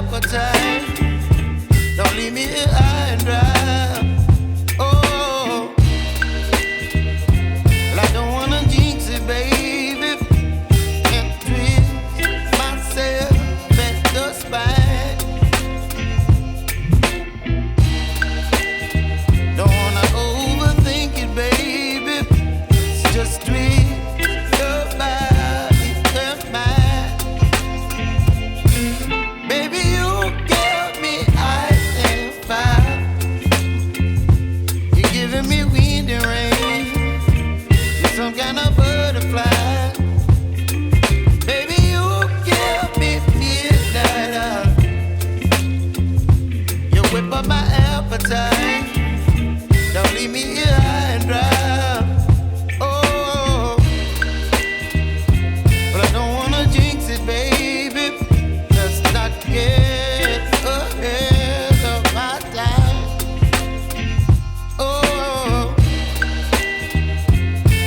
appetite. Don't leave me here high and dry. Oh, well, I don't wanna jinx it, baby, and twist myself at the spine. Don't wanna overthink it, baby. It's just twist your body and mine. Baby, you give me ice and fire. You're giving me wind and rain. You're some kind of butterfly. Baby, you give me midnight. You whip up my appetite. Don't leave me here high and dry. Oh, but I don't wanna jinx it, baby. Let's not get ahead of my time. Oh,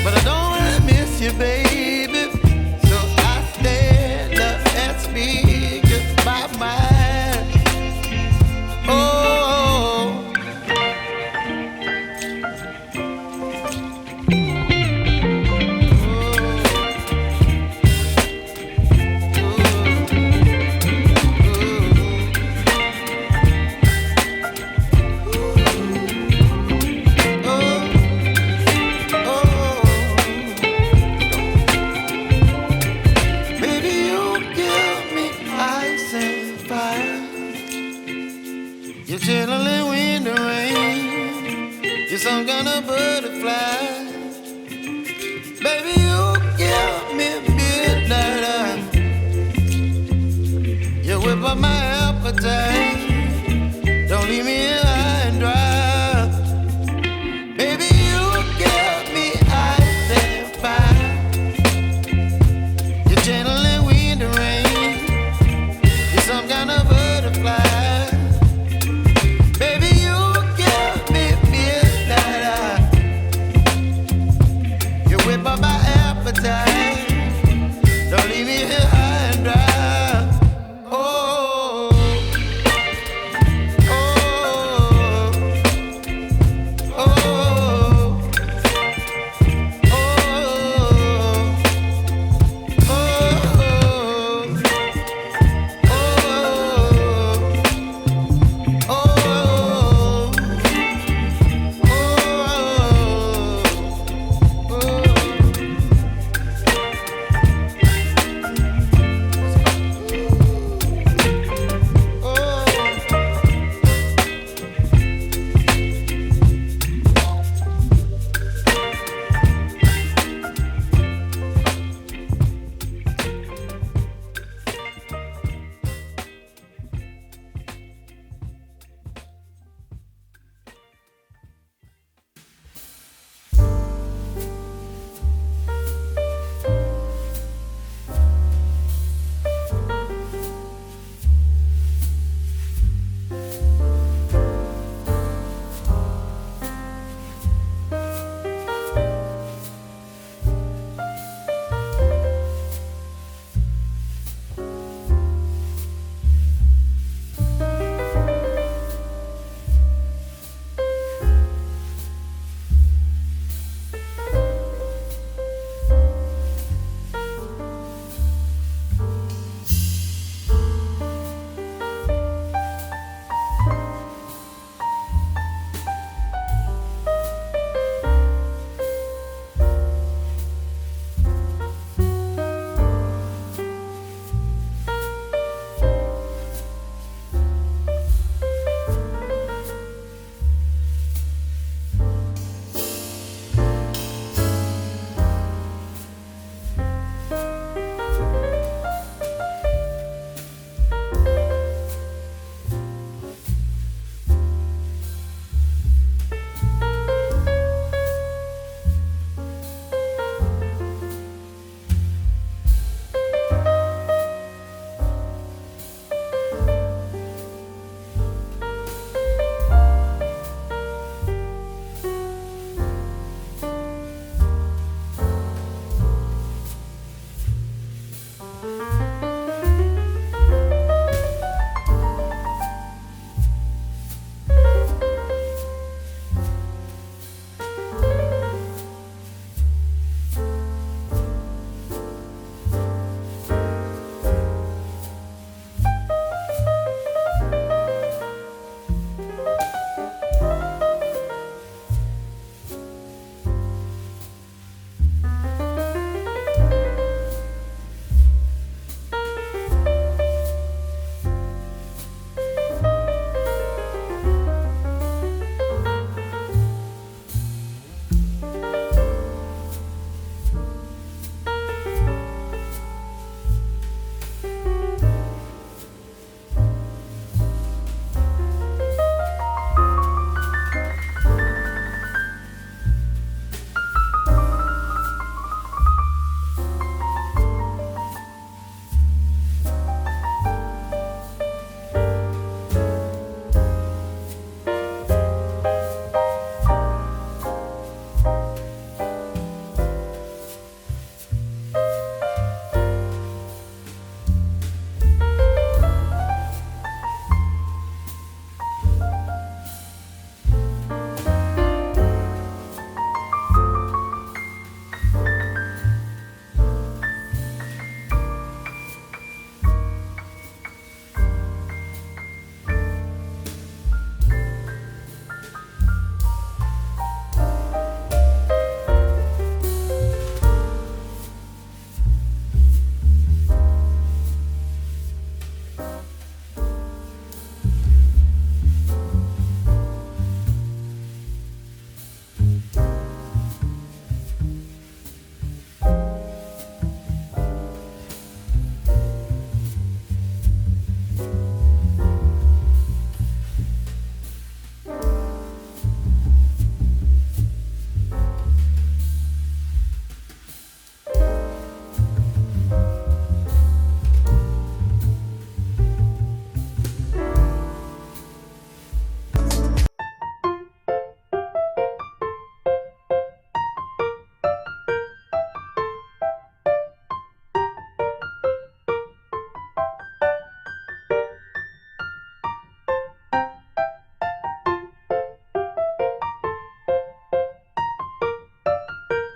but I don't wanna miss you, baby. So I stand up and speak just my mind. Oh. Baby, you give me ice and fire. You're chilling wind and rain. You're some kind of butterfly. Baby, you give me midnight. You whip up my appetite. Don't leave me here